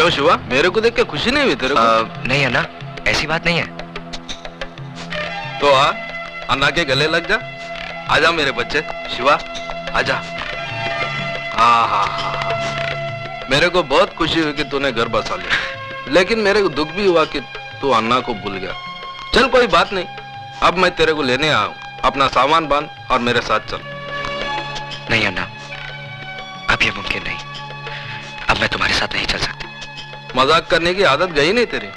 क्यों शिवा, मेरे को देख के खुशी नहीं हुई तेरे को? नहीं अन्ना, ऐसी बात नहीं है। तो आ, अन्ना के गले लग जा। आजा मेरे बच्चे, शिवा आजा। हाँ हाँ हाँ, मेरे को बहुत खुशी हुई कि तूने घर बसा लिया, लेकिन मेरे को दुख भी हुआ कि तू अन्ना को भूल गया। चल कोई बात नहीं, अब मैं तेरे को लेने आया हूँ। अपना सामान बांध और मेरे साथ चल। नहीं अन्ना, अब ये मुमकिन नहीं। अब मैं तुम्हारे साथ नहीं चल सकती। मजाक करने की आदत गई नहीं तेरी?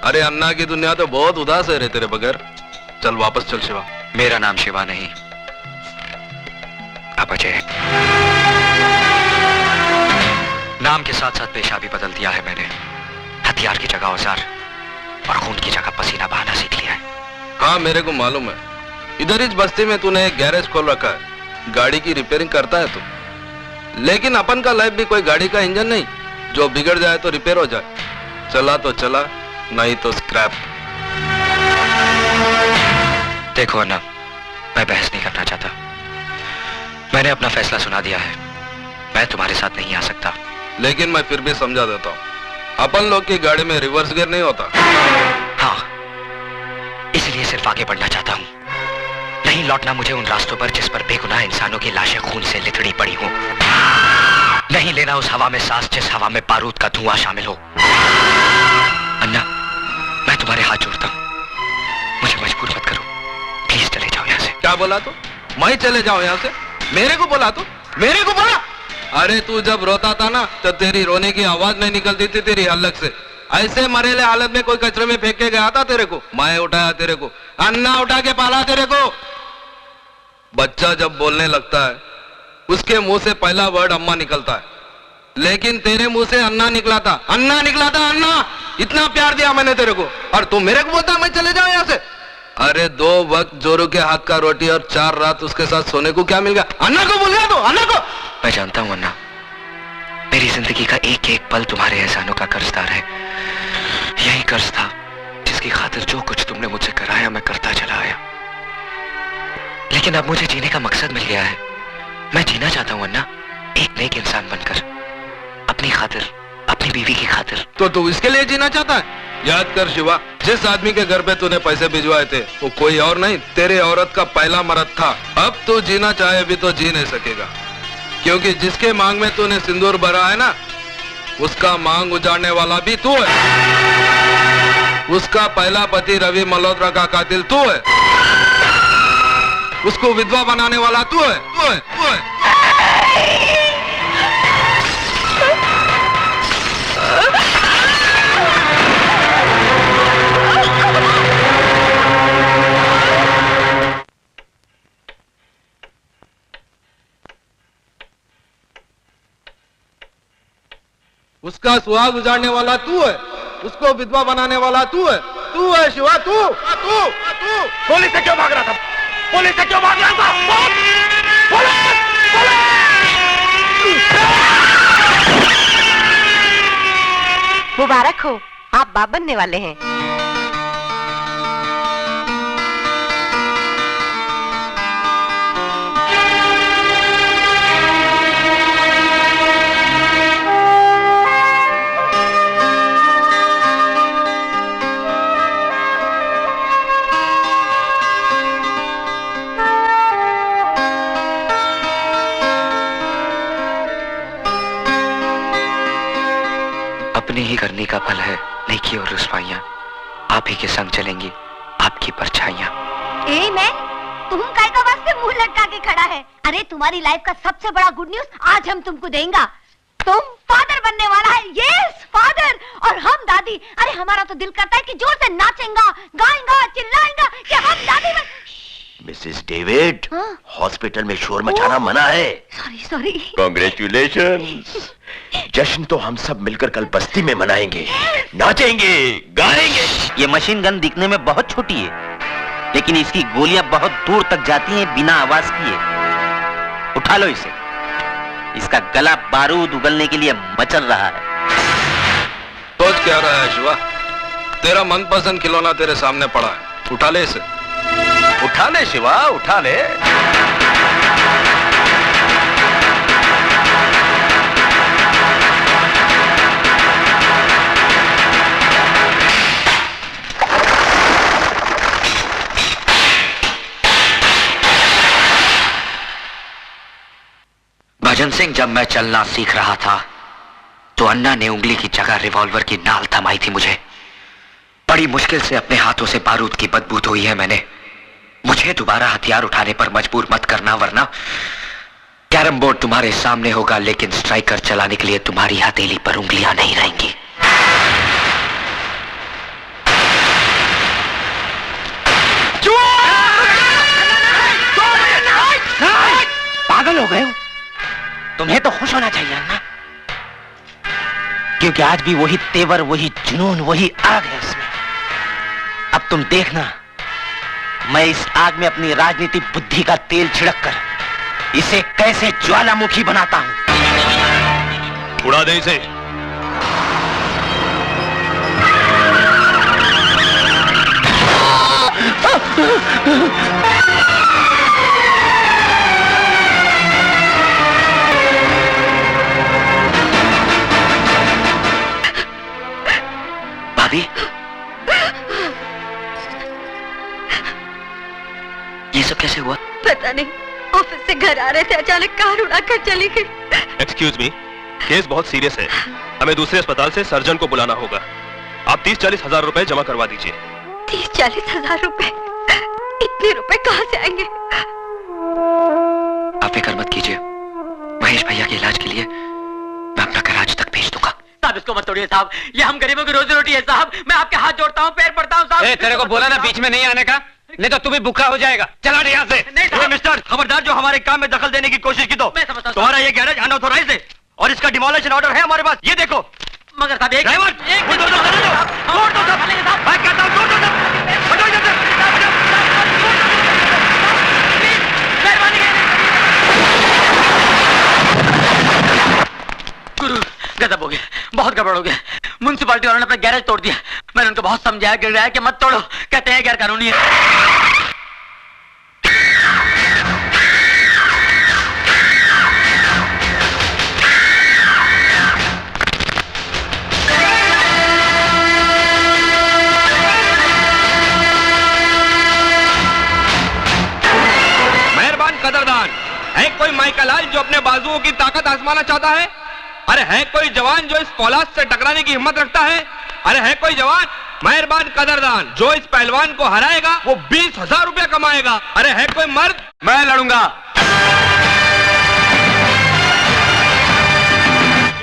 अरे अन्ना की दुनिया तो बहुत उदास है रे तेरे बगैर। चल वापस चल शिवा। मेरा नाम शिवा नहीं, अब अजय है। नाम के साथ साथ पेशा भी बदल दिया है मैंने। हथियार की जगह औजार और खून की जगह पसीना बहाना सीख लिया है। हाँ मेरे को मालूम है, इधर इस बस्ती में तूने एक गैरेज खोल रखा है, गाड़ी की रिपेयरिंग करता है तू। लेकिन अपन का लाइफ भी कोई गाड़ी का इंजन नहीं, जो बिगड़ जाए तो रिपेयर हो जाए। चला तो चला, नहीं तो स्क्रैप। देखो अन्ना, मैं बहस नहीं करना चाहता। मैंने अपना फैसला सुना दिया है। मैं तुम्हारे साथ नहीं आ सकता। लेकिन मैं फिर भी समझा देता हूँ, अपन लोग की गाड़ी में रिवर्स गियर नहीं होता। हाँ, इसलिए सिर्फ आगे बढ़ना चाहता हूँ, नहीं लौटना मुझे उन रास्तों पर जिस पर बेगुनाह इंसानों की लाशें खून से लिथड़ी पड़ी हों। नहीं लेना उस हवा में सांस जिस हवा में बारूद का धुआं शामिल हो। अन्ना, मैं तुम्हारे हाथ जोड़ता हूँ, मुझे मजबूर मत करो। प्लीज चले जाओ यहाँ से। क्या बोला तू? मैं चले जाऊँ यहाँ से? मेरे को बोला तू? मेरे को बोला? अरे तू जब रोता था ना, तो तेरी रोने की आवाज नहीं निकलती थी तेरी हलक से। ऐसे मरेले हालत में कोई कचरे में फेंक के गया था तेरे को? मैं उठाया तेरे को, अन्ना उठा के पाला तेरे को। बच्चा जब बोलने लगता है, उसके मुंह से पहला वर्ड अम्मा निकलता है, लेकिन तेरे मुंह से अन्ना निकला था। अन्ना निकला था, अन्ना। इतना प्यार दिया मैंने तेरे को, और तू मेरे को बोलता मैं चले जाऊं यहाँ से? अरे 2 वक्त जोरू के हाथ का रोटी और 4 रात उसके साथ सोने को क्या मिल गया? अन्ना को भूल गया तू? अन्ना को? मैं जानता हूं अन्ना, मेरी जिंदगी का एक एक पल तुम्हारे एहसानों का कर्जदार है। यही कर्ज था जिसकी खातिर जो कुछ तुमने मुझसे कराया मैं करता चला आया। लेकिन अब मुझे जीने का मकसद मिल गया है। मैं जीना चाहता हूं अन्ना, एक नेक इंसान बनकर, अपनी खातिर, अपनी बीवी की खातिर। तो तू इसके लिए जीना चाहता है? याद कर शिवा, जिस आदमी के घर पे तूने पैसे भिजवाए थे वो कोई और नहीं, तेरे औरत का पहला मर्द था। अब तू जीना चाहे भी तो जी नहीं सकेगा, क्योंकि जिसके मांग में तूने सिंदूर भरा है ना, उसका मांग उजाड़ने वाला भी तू है। उसका पहला पति रवि मल्होत्रा का कातिल तू है। उसको विधवा बनाने वाला तू है, तू है, तू है। उसका सुहाग उजाड़ने वाला तू है, उसको विधवा बनाने वाला तू है शिवा, तू। पुलिस से क्यों भाग रहा था? पुलिस से क्यों भाग रहा था? मुबारक हो, आप बाप बनने वाले हैं। अपनी ही करनी का फल है नेकी और रुसवाइयां। आप ही के संग चलेंगी आपकी परछाइयां। ए मैं, तुम काय का वास्ते मुंह लटका के खड़ा है? अरे तुम्हारी लाइफ का सबसे बड़ा गुड न्यूज आज हम तुमको देंगे। तुम फादर बनने वाला है। यस फादर, और हम दादी। अरे हमारा तो दिल करता है कि जोर से नाचेंगा, गाएंगा, चिल्लाएंगा कि हम दादी बन। मिसेस डेविड, हॉस्पिटल में शोर मचाना मना है। Sorry sorry. कांग्रेचुलेशंस। जश्न तो हम सब मिलकर कल बस्ती में मनाएंगे, नाचेंगे, गाएंगे। ये मशीन गन दिखने में बहुत छोटी है, लेकिन इसकी गोलियां बहुत दूर तक जाती हैं बिना आवाज किए। उठा लो इसे, इसका गला बारूद उगलने के लिए मचल रहा है। सोच क्या रहा है शिवा? तेरा मनपसंद खिलौना तेरे सामने पड़ा है, उठा ले इसे। उठा ले शिवा, उठा ले। भजन सिंह, जब मैं चलना सीख रहा था तो अन्ना ने उंगली की जगह रिवॉल्वर की नाल थमाई थी मुझे। बड़ी मुश्किल से अपने हाथों से बारूद की बदबू धोई है मैंने। मुझे दोबारा हथियार उठाने पर मजबूर मत करना, वरना कैरम बोर्ड तुम्हारे सामने होगा लेकिन स्ट्राइकर चलाने के लिए तुम्हारी हथेली पर उंगलियां नहीं रहेंगी। पागल हो गए हो? तुम्हें तो खुश होना चाहिए अन्ना, क्योंकि आज भी वही तेवर, वही जुनून, वही आग है इसमें। अब तुम देखना, मैं इस आग में अपनी राजनीतिक बुद्धि का तेल छिड़क कर इसे कैसे ज्वालामुखी बनाता हूं। उड़ा दे इसे। भाभी, ये सब कैसे हुआ? पता नहीं, ऑफिस से घर आ रहे थे, अचानक कार उड़ाकर चली गई। एक्सक्यूज मी, केस बहुत सीरियस है, हमें दूसरे अस्पताल से सर्जन को बुलाना होगा। आप 30-40 हजार रुपए जमा करवा दीजिए। 30-40 हजार रुपए? इतने रुपए कहाँ से आएंगे? आप फिक्र मत कीजिए, महेश भैया के इलाज के लिए मैं अपना कराज तक भेज दूंगा। साहब इसको मत तोड़िए साहब, ये हम गरीबों की रोजी रोटी है साहब। मैं आपके हाथ जोड़ता हूँ, पैर पड़ता हूँ साहब। तेरे को बोला ना बीच में नहीं आने का, नहीं तो तू भी भूखा हो जाएगा। चला यहाँ से। नहीं साहब। मिस्टर, खबरदार जो हमारे काम में दखल देने की कोशिश की तो मैं समझता हूँ। तुम्हारा ये गैरेज अनऑथोराइज्ड है और इसका डिमोलिशन ऑर्डर है हमारे पास। ये देखो। मगर साहब एक ड्राइवर, एक तोड़ दो साहब। मैं कहता हूँ तोड़ दो साहब। हटो इधर से। गुरु, गजब हो गया, बहुत गड़बड़ हो गया। म्युनिसिपालिटी वालों ने अपना गैरेज तोड़ दिया। मैंने उनको बहुत समझाया, गिराया कि मत तोड़ो, कहते हैं गैर कानूनी है। मेहरबान कदरदान, है कोई माइकलाल जो अपने बाजुओं की ताकत आजमाना चाहता है? अरे है कोई जवान जो इस फौलाद से टकराने की हिम्मत रखता है? अरे है कोई जवान? मेहरबान कदरदान, जो इस पहलवान को हराएगा वो 20,000 रुपया कमाएगा। अरे है कोई मर्द? मैं लड़ूंगा।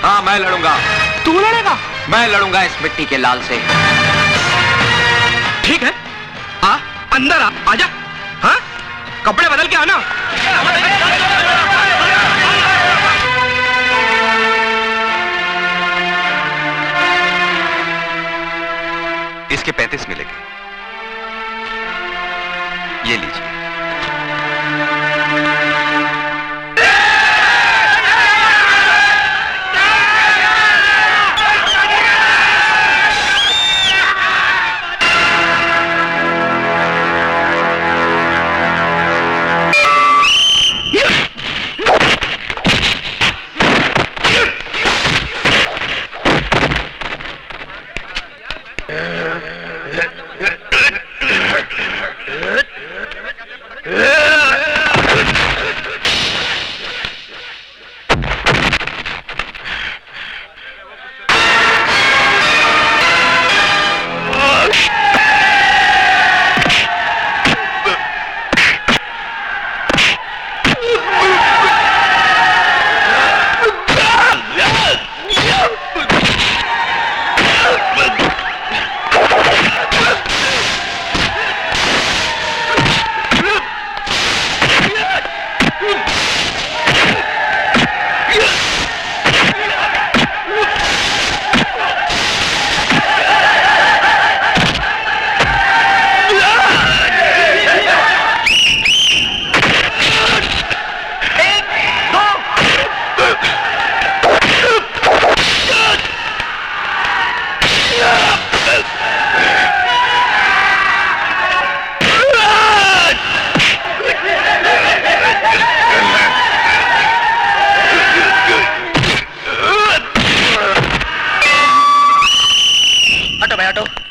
हाँ, मैं लड़ूंगा। तू लड़ेगा? मैं लड़ूंगा इस मिट्टी के लाल से। ठीक है, आ अंदर आ, आजा। हाँ, कपड़े बदल के आना। इसके 35 मिलेंगे, ये लीजिए।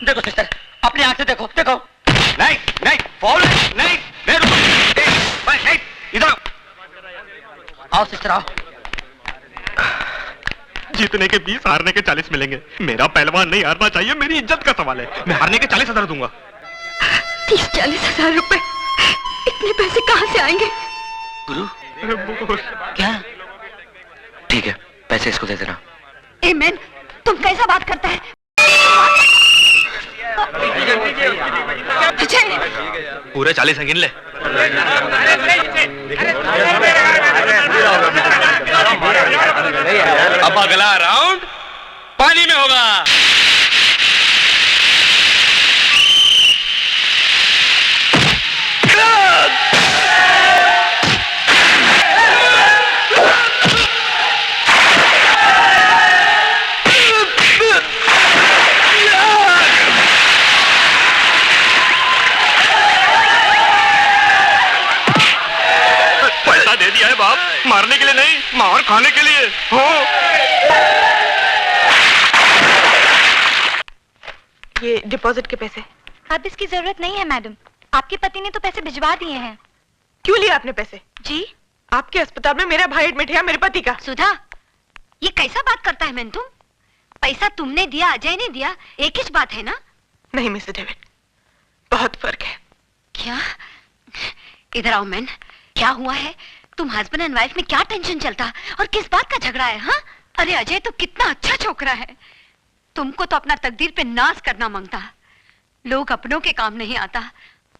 देखो सिस्टर, अपनी आंख से देखो, देखो। नहीं नहीं, फॉल नहीं, नहीं रुको, नहीं, इधर आओ सिस्टर आओ। जीतने के 20, हारने के 40 मिलेंगे। मेरा पहलवान नहीं हारना चाहिए, मेरी इज्जत का सवाल है। मैं हारने के 40,000 दूंगा। 30-40 हजार रुपए, इतने पैसे कहाँ से आएंगे? गुरु क्या? ठीक है, पैसे इसको दे देना। ए मैन, तुम कैसा बात करता है? अजय, पूरे 40 गिन ले। अब अगला राउंड पानी में होगा। पैसा दे दिया है बाप, मारने के लिए नहीं, मार खाने के लिए। हो ये डिपॉजिट के पैसे। अब इसकी जरूरत नहीं है मैडम, आपके पति ने तो पैसे भिजवा दिए हैं। क्यों लिए आपने पैसे? जी? आपके अस्पताल में मेरा भाई एडमिट है, मेरे पति का। सुधा, ये कैसा बात करता है मैन तुम? पैसा तुमने दिया, अजय ने दिया, एक ही बात है ना? नहीं मिस्टर डेविड, बहुत फर्क है। क्या? इधर आओ मैन, क्या हुआ है? तुम हस्बैंड एंड वाइफ में क्या टेंशन चलता और किस बात का झगड़ा है? हाँ, अरे अजय तो कितना अच्छा छोकरा है, तुमको तो अपना तकदीर पे नाज करना मांगता। लोग अपनों के काम नहीं आता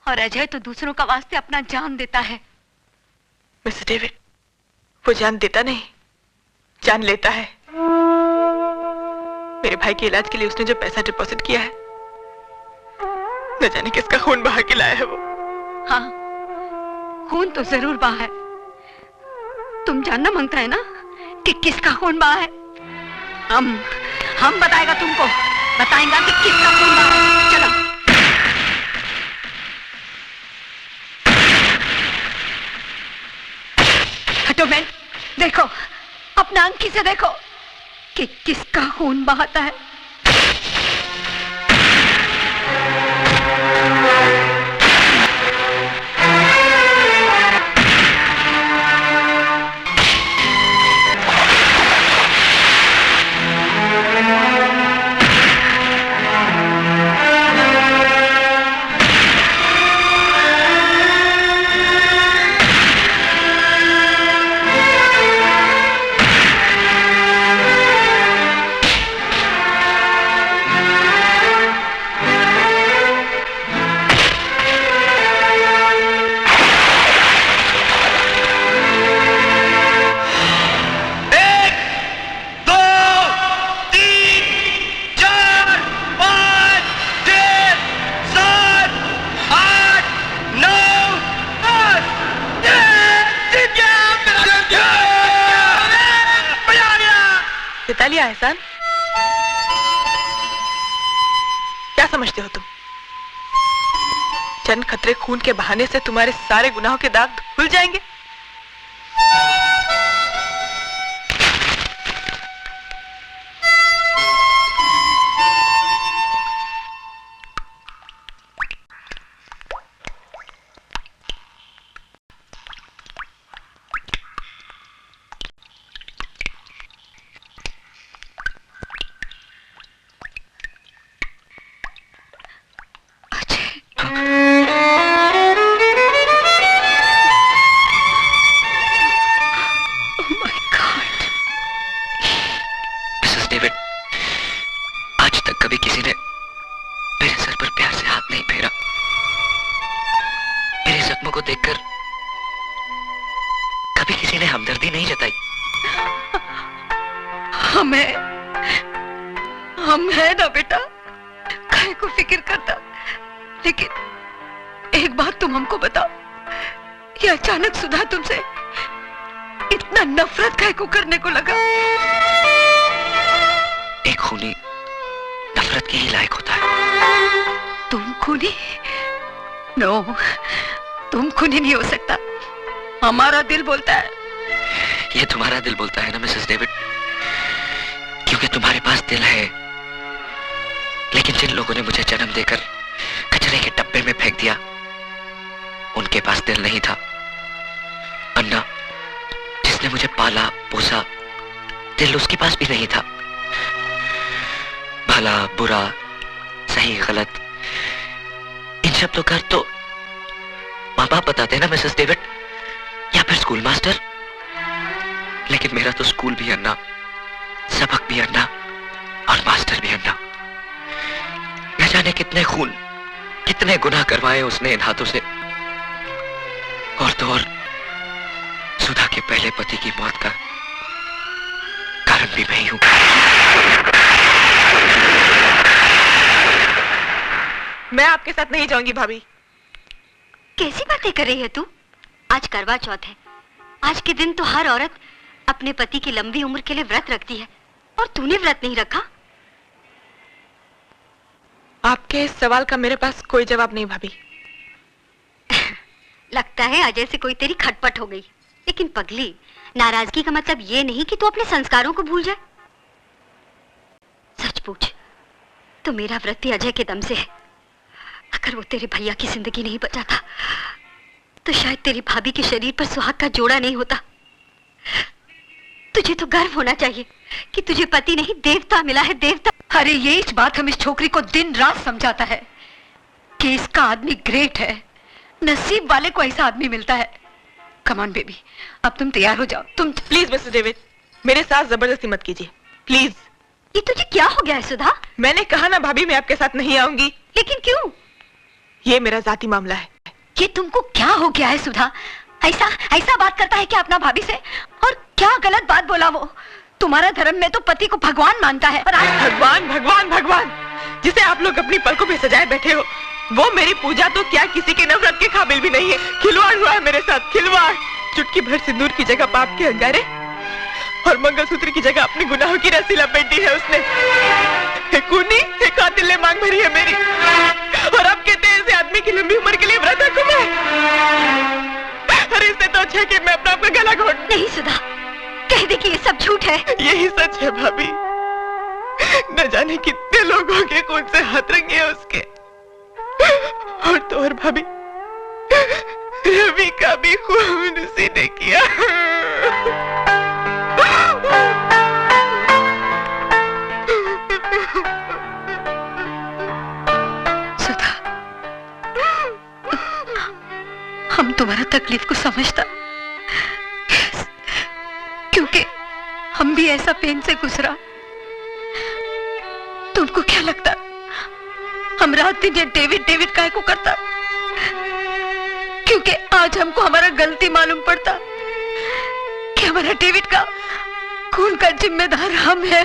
और अजय तो दूसरों का वास्ते अपना जान देता है। मिस्टर डेविड, वो जान देता नहीं, जान लेता है। मेरे भाई के इलाज के लिए उसने जो पैसा डिपॉजिट किया है, न जाने किसका खून बहा के लाया है वो। हाँ, खून तो जरूर बहा है। तुम जानना मांगता है ना कि किसका खून बहा है? हम बताएगा तुमको, बताएगा कि किसका खून बहा है। चलो। हटो मैन, देखो अपना आंखी से देखो कि किसका खून बहाता है। जिता लिया एहसान। क्या समझते हो तुम? चंद खतरे खून के बहाने से तुम्हारे सारे गुनाहों के दाग धुल जाएंगे? हम है ना बेटा, काहे को फिक्र करता। लेकिन एक बात तुम हमको बताओ, ये अचानक सुधा तुमसे इतना नफरत काहे को करने को लगा? एक खूनी नफरत के ही लायक होता है। तुम खूनी? नो, तुम खूनी नहीं हो सकता। हमारा दिल बोलता है। ये तुम्हारा दिल बोलता है ना मिसेस डेविड, क्योंकि तुम्हारे पास दिल है। लेकिन जिन लोगों ने मुझे जन्म देकर कचरे के डब्बे में फेंक दिया, उनके पास दिल नहीं था। अन्ना, जिसने मुझे पाला पोसा, दिल उसके पास भी नहीं था। भला बुरा सही गलत इन शब्दों का अर्थ तो माँ बाप बताते ना, मिसेस डेविड, या फिर स्कूल मास्टर। लेकिन मेरा तो स्कूल भी अन्ना, सबक भी अन्ना और मास्टर भी अन्ना। न जाने कितने खून कितने गुनाह करवाए उसने इन हाथों से। और तो और सुधा के पहले पति की मौत का कारण भी मैं ही हूं। मैं आपके साथ नहीं जाऊंगी भाभी। कैसी बातें कर रही है तू? आज करवा चौथ है। आज के दिन तो हर औरत अपने पति की लंबी उम्र के लिए व्रत रखती है, और तूने व्रत नहीं रखा। आपके इस सवाल का मेरे पास कोई जवाब नहीं भाभी। लगता है अजय से कोई तेरी खटपट हो गई। लेकिन पगली, नाराजगी का मतलब ये नहीं कि तू अपने संस्कारों को भूल जाए। सच पूछ तो मेरा व्रत ही अजय के दम से है। अगर वो तेरे भैया की जिंदगी नहीं बचाता तो शायद तेरी भाभी के शरीर पर सुहाग का जोड़ा नहीं होता। तुझे तो गर्व होना चाहिए कि तुझे पति नहीं देवता मिला है, देवता। अरे ये इस बात हम इस छोकरी को दिन रात समझाता है कि इसका आदमी ग्रेट है, नसीब वाले को ऐसा आदमी मिलता है। कम ऑन बेबी, अब तुम तैयार हो जाओ। तुम प्लीज मिस्टर डेविड, मेरे साथ जबरदस्ती मत कीजिए प्लीज। ये तुझे क्या हो गया है सुधा? मैंने कहा ना भाभी, मैं आपके साथ नहीं आऊंगी। लेकिन क्यों? ये मेरा जाती मामला है। ये तुमको क्या हो गया है सुधा? ऐसा ऐसा बात करता है क्या अपना भाभी से? और क्या गलत बात बोला वो? तुम्हारा धर्म में तो पति को भगवान मानता है, और आज भगवान भगवान भगवान जिसे आप लोग अपनी पलकों पे सजाए बैठे हो, वो मेरी पूजा तो क्या किसी के नफरत के काबिल भी नहीं है। खिलवाड़ हुआ है मेरे साथ, खिलवाड़। चुटकी भर सिंदूर की जगह पाप के अंगारे और मंगलसूत्र की जगह अपने गुनाहों की रस्सी लपेट दी है उसने। एक खूनी, एक कातिल ने मांग भरी है मेरी, और अब कहते हैं ऐसे आदमी की लंबी उम्र के लिए व्रत रखूं मैं। अरे इससे तो अच्छा है कि मैं अपना गला घोट। नहीं सुधा, कह दे कि ये सब झूठ है। यही सच है भाभी। न जाने कितने लोगों के खून से हाथ रंगे हैं उसके। और तो और भाभी, रवि का भी खून उसी ने किया। सुधा, हम तुम्हारा तकलीफ को समझता, क्योंकि हम भी ऐसा पेन से गुजरा। तुमको क्या लगता हम रात दिन ये डेविड डेविड काहे को करता? क्योंकि आज हमको हमारा गलती मालूम पड़ता कि हमारा डेविड का खून का जिम्मेदार हम है।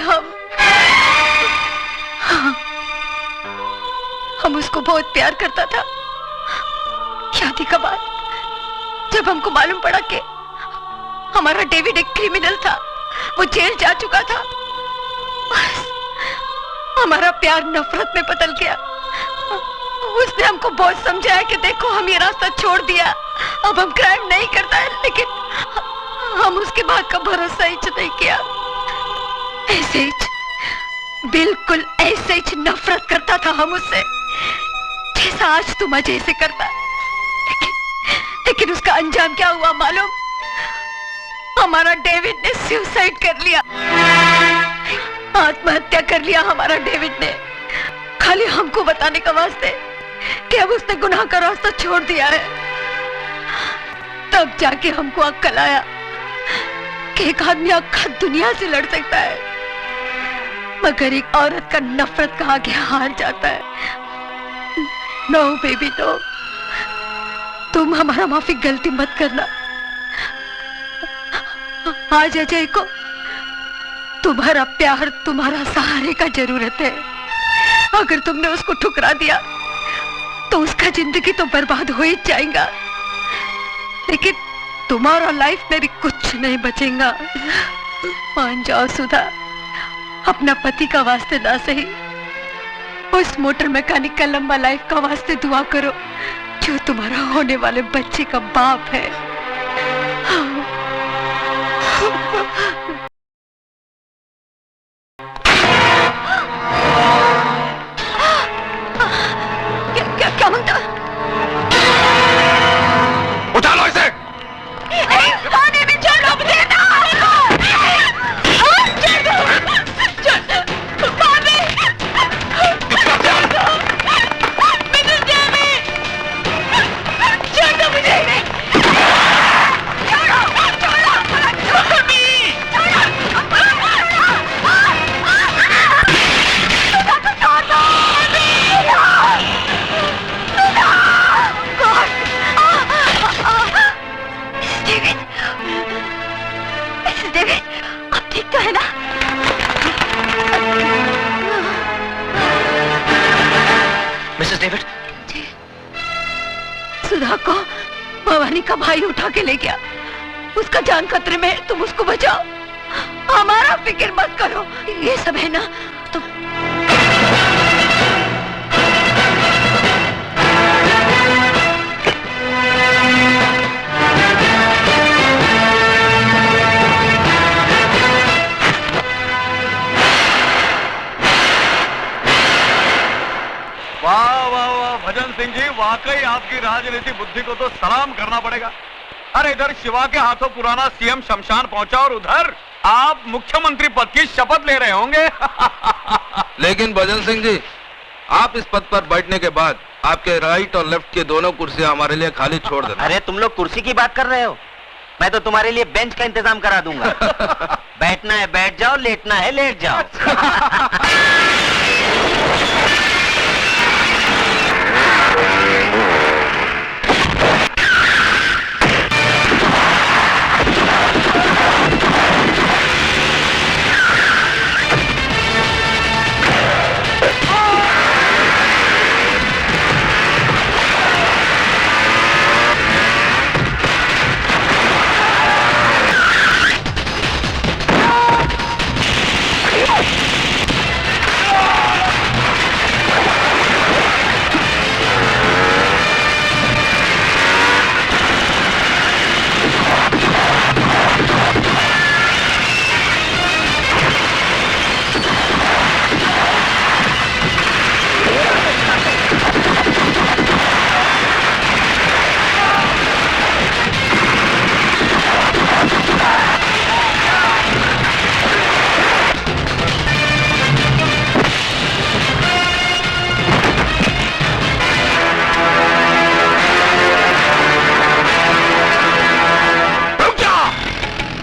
हम उसको बहुत प्यार करता था। शादी का बाद जब हमको मालूम पड़ा कि हमारा डेविड एक क्रिमिनल था, वो जेल जा चुका था, बस हमारा प्यार नफरत में बदल गया। उसने हमको बहुत समझाया कि देखो हम ये रास्ता छोड़ दिया, अब हम क्राइम नहीं करता है, लेकिन हम उसके बाद का भरोसा ही नहीं किया। ऐसे ही, बिल्कुल ऐसे ही नफरत करता था हम उससे, जैसा आज तुम अजय से करता। लेकिन उसका अंजाम क्या हुआ मालूम? हमारा डेविड ने सुसाइड कर लिया, आत्महत्या कर लिया हमारा डेविड ने, खाली हमको बताने का वास्ते कि अब उसने गुनाह का रास्ता छोड़ दिया है। तब जाके हमको अक्ल आया कि एक आदमी आखा दुनिया से लड़ सकता है, मगर एक औरत का नफरत का आगे हार जाता है। नो बेबी नो, तुम हमारा माफी गलती मत करना। आज अजय को तुम्हारा प्यार, तुम्हारा सहारे का जरूरत है। अगर तुमने उसको ठुकरा दिया तो उसका जिंदगी तो बर्बाद हो ही जाएगा, लेकिन तुम्हारा लाइफ में भी कुछ नहीं बचेगा। मान जाओ सुधा, अपना पति का वास्ते ना सही, उस मोटर मैकेनिक का लंबा लाइफ का वास्ते दुआ करो जो तुम्हारा होने वाले बच्चे का बाप है। क्या मांगता? उठा लो इसे। पानी में छोड़ो मुझे ना। मिसेस डेविड, आप ठीक तो है ना? मिसेस डेविड, सुधा को भवानी का भाई उठा के ले गया। उसका जान खतरे में है, तुम उसको बचाओ। हमारा फिक्र मत करो। ये सब है ना तुम। वाह वाह वाह भजन सिंह जी, वाकई आपकी राजनीति बुद्धि को तो सलाम करना पड़ेगा। अरे इधर शिवा के हाथों पुराना सीएम शमशान पहुंचा और उधर आप मुख्यमंत्री पद की शपथ ले रहे होंगे। लेकिन भजन सिंह जी, आप इस पद पर बैठने के बाद आपके राइट और लेफ्ट की दोनों कुर्सियां हमारे लिए खाली छोड़ देना। अरे तुम लोग कुर्सी की बात कर रहे हो, मैं तो तुम्हारे लिए बेंच का इंतजाम करा दूंगा। बैठना है बैठ जाओ, लेटना है लेट जाओ।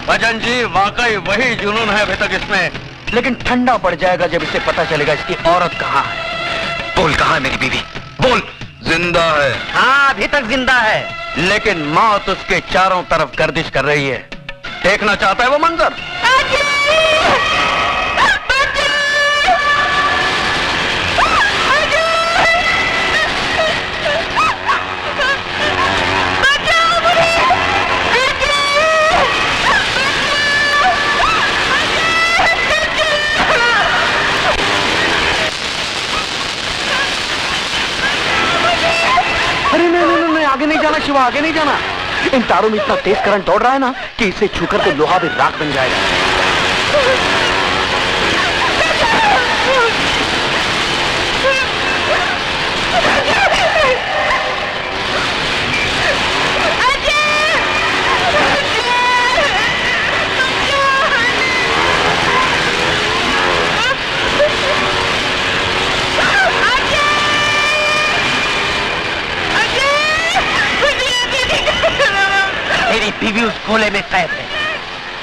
भजन जी, वाकई वही जुनून है अभी तक इसमें, लेकिन ठंडा पड़ जाएगा जब इसे पता चलेगा इसकी औरत कहाँ है। बोल, कहाँ है मेरी बीवी? बोल। जिंदा है। हाँ अभी तक जिंदा है, लेकिन मौत उसके चारों तरफ गर्दिश कर रही है। देखना चाहता है वो मंजर? अरे नहीं, आगे नहीं जाना शिवा, आगे नहीं जाना। इन तारों में इतना तेज करंट दौड़ रहा है ना कि इसे छूकर तो लोहा भी राख बन जाएगा। तेरी बीवी उस गोले में कैद है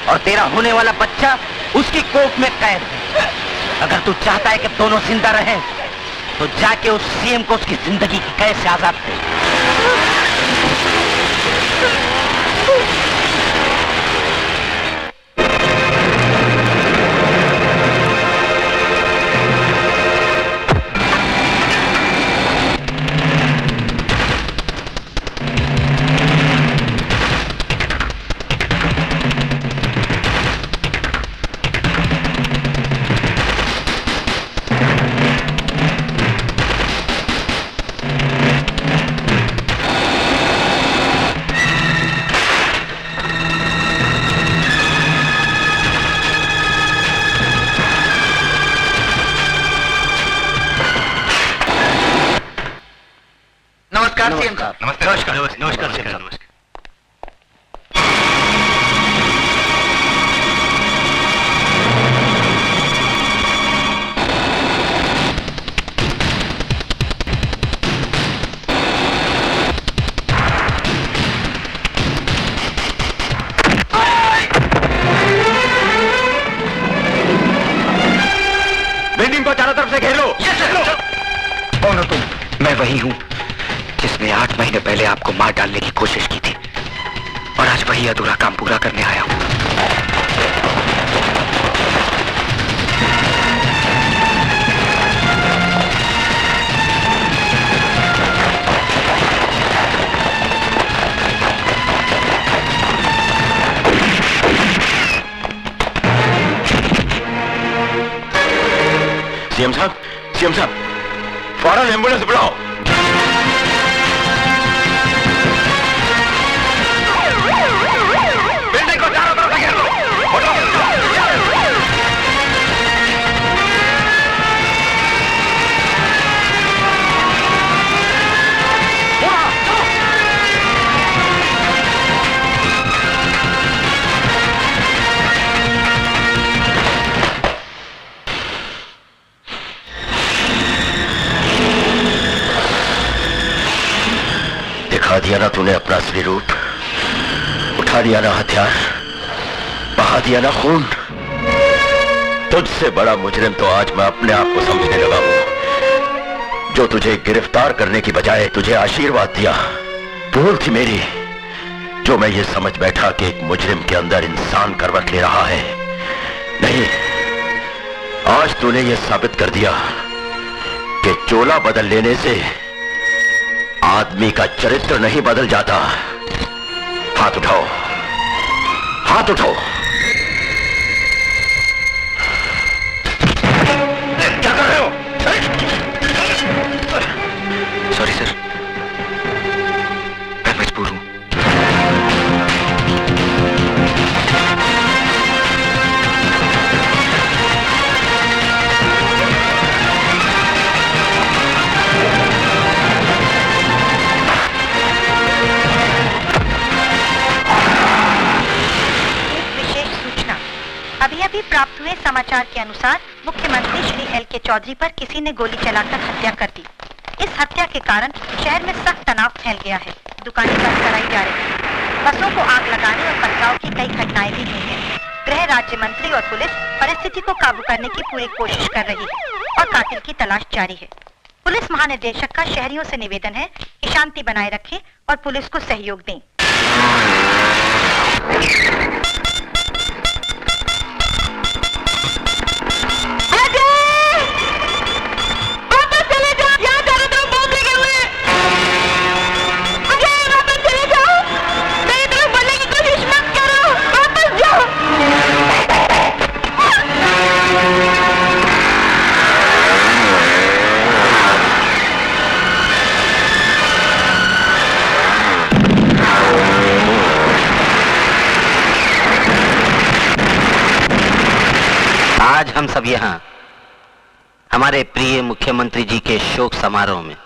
और तेरा होने वाला बच्चा उसकी कोख में कैद है। अगर तू चाहता है कि दोनों जिंदा रहें, तो जाके उस सीएम को उसकी जिंदगी की कैद से आजाद दे। नमस्कार सीएम साहब। नमस्कार नमस्कार नमस्कार। बिल्डिंग को चारों तरफ से घेर लो। कौन हो तुम? मैं वही हूँ जिसने 8 महीने पहले आपको मार डालने की कोशिश की थी, और आज वही अधूरा काम पूरा करने आया हूँ। सीएम साहब, फौरन एम्बुलेंस बुलाओ। बिल्डिंग को चारों तरफ घेर लो। दिखा दिया ना तूने अपना असली रूप, उठा दिया ना हथियार, बहा दिया ना खून। तुझसे बड़ा मुजरिम तो आज मैं अपने आप को समझने लगा हूं, जो तुझे गिरफ्तार करने की बजाय तुझे आशीर्वाद दिया। भूल थी मेरी, जो मैं ये समझ बैठा कि एक मुजरिम के अंदर इंसान करवट ले रहा है। नहीं, आज तूने ये साबित कर दिया कि चोला बदल लेने से आदमी का चरित्र नहीं बदल जाता। हाथ उठाओ, हाथ उठाओ। क्या कर रहे हो? सॉरी सर, मैं मजबूर हूं। अभी प्राप्त हुए समाचार के अनुसार मुख्यमंत्री श्री एल के चौधरी पर किसी ने गोली चलाकर हत्या कर दी। इस हत्या के कारण शहर में सख्त तनाव फैल गया है। दुकानें बंद कराई जा रही हैं। बसों को आग लगाने और पथराव की कई घटनाएं भी हुई हैं। गृह राज्य मंत्री और पुलिस परिस्थिति को काबू करने की पूरी कोशिश कर रही है और कातिल की तलाश जारी है। पुलिस महानिदेशक का शहरियों से निवेदन है कि शांति बनाए रखें और पुलिस को सहयोग दें। आज हम सब यहाँ हमारे प्रिय मुख्यमंत्री जी के शोक समारोह में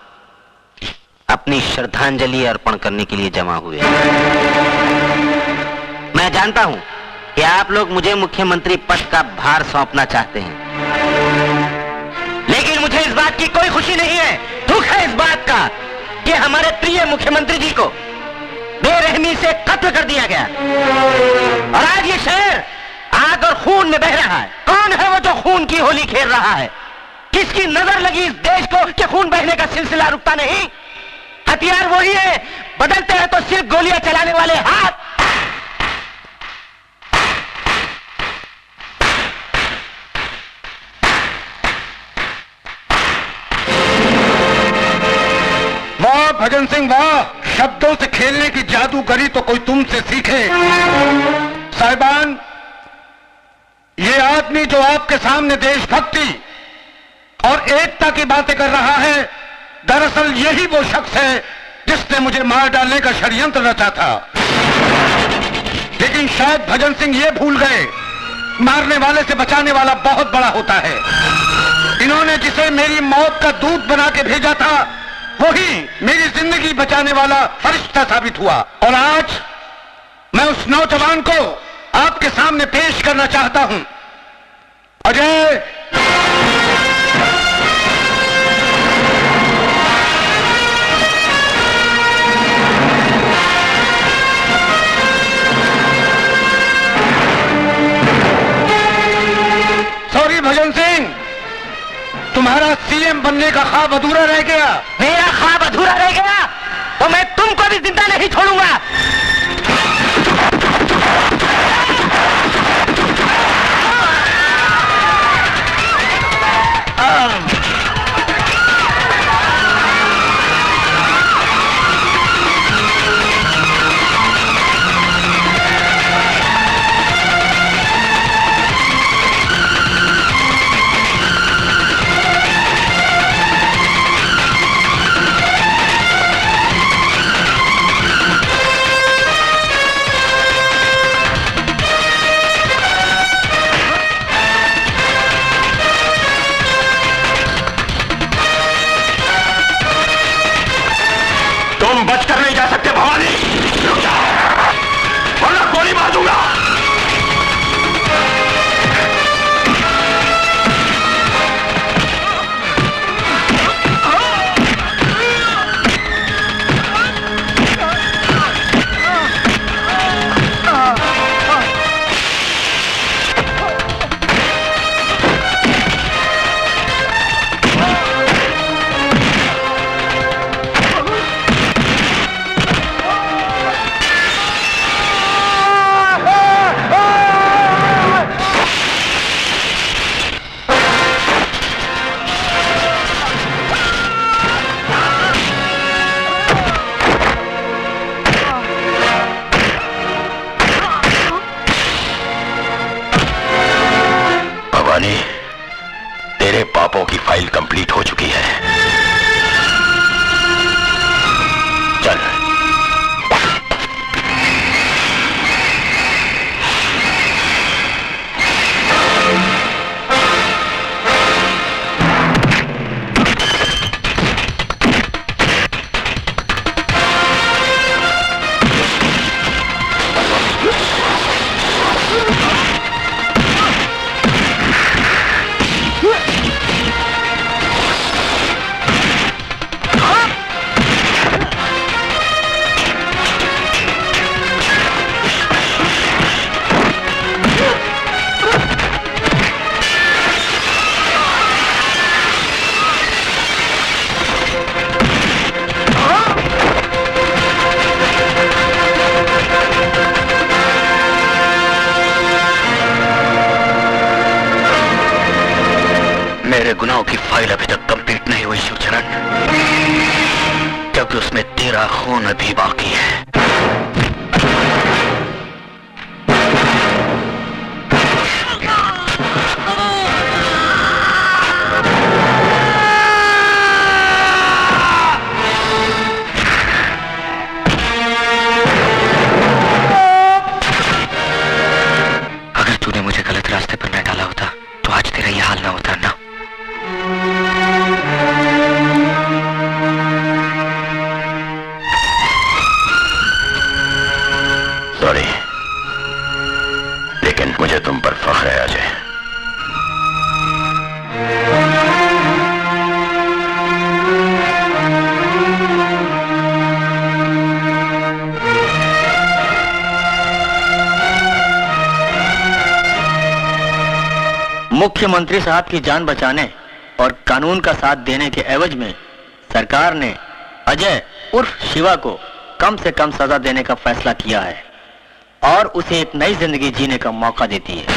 अपनी श्रद्धांजलि अर्पण करने के लिए जमा हुए हैं। मैं जानता हूं कि आप लोग मुझे मुख्यमंत्री पद का भार सौंपना चाहते हैं, लेकिन मुझे इस बात की कोई खुशी नहीं है। दुख है इस बात का कि हमारे प्रिय मुख्यमंत्री जी को बेरहमी से कत्ल कर दिया गया और आज ये शहर आग और खून में बह रहा है। कौन है वो जो खून की होली खेल रहा है? किसकी नजर लगी इस देश को कि खून बहने का सिलसिला रुकता नहीं? हथियार वही है, बदलते हैं तो सिर्फ गोलियां चलाने वाले हाथ। वाह भजन सिंह वाह, शब्दों से खेलने की जादूगरी तो कोई तुमसे सीखे। साहिबान, ये आदमी जो आपके सामने देशभक्ति और एकता की बातें कर रहा है, दरअसल यही वो शख्स है जिसने मुझे मार डालने का षड्यंत्र रचा था। लेकिन शायद भजन सिंह ये भूल गए, मारने वाले से बचाने वाला बहुत बड़ा होता है। इन्होंने जिसे मेरी मौत का दूत बना के भेजा था, वही मेरी जिंदगी बचाने वाला फरिश्ता साबित हुआ। और आज मैं उस नौजवान को आपके सामने पेश करना चाहता हूं। अजय, सॉरी भजन सिंह, तुम्हारा सीएम बनने का ख्वाब अधूरा रह गया। मेरा ख्वाब अधूरा रह गया तो मैं तुमको भी जिंदा नहीं छोड़ूंगा। पापों की फाइल कंप्लीट हो चुकी है। चल। मेरे गुनाहों की फाइल अभी तक कंप्लीट नहीं हुई शिवचरण, क्योंकि उसमें तेरा खून अभी बाकी है। अगर तूने मुझे गलत रास्ते पर न डाला होता तो आज तेरा ये हाल ना होता ना। सॉरी, लेकिन मुझे तुम पर फख्र है अजय। मुख्यमंत्री साहब की जान बचाने और कानून का साथ देने के एवज में सरकार ने अजय उर्फ शिवा को कम से कम सजा देने का फैसला किया है और उसे एक नई जिंदगी जीने का मौका देती है।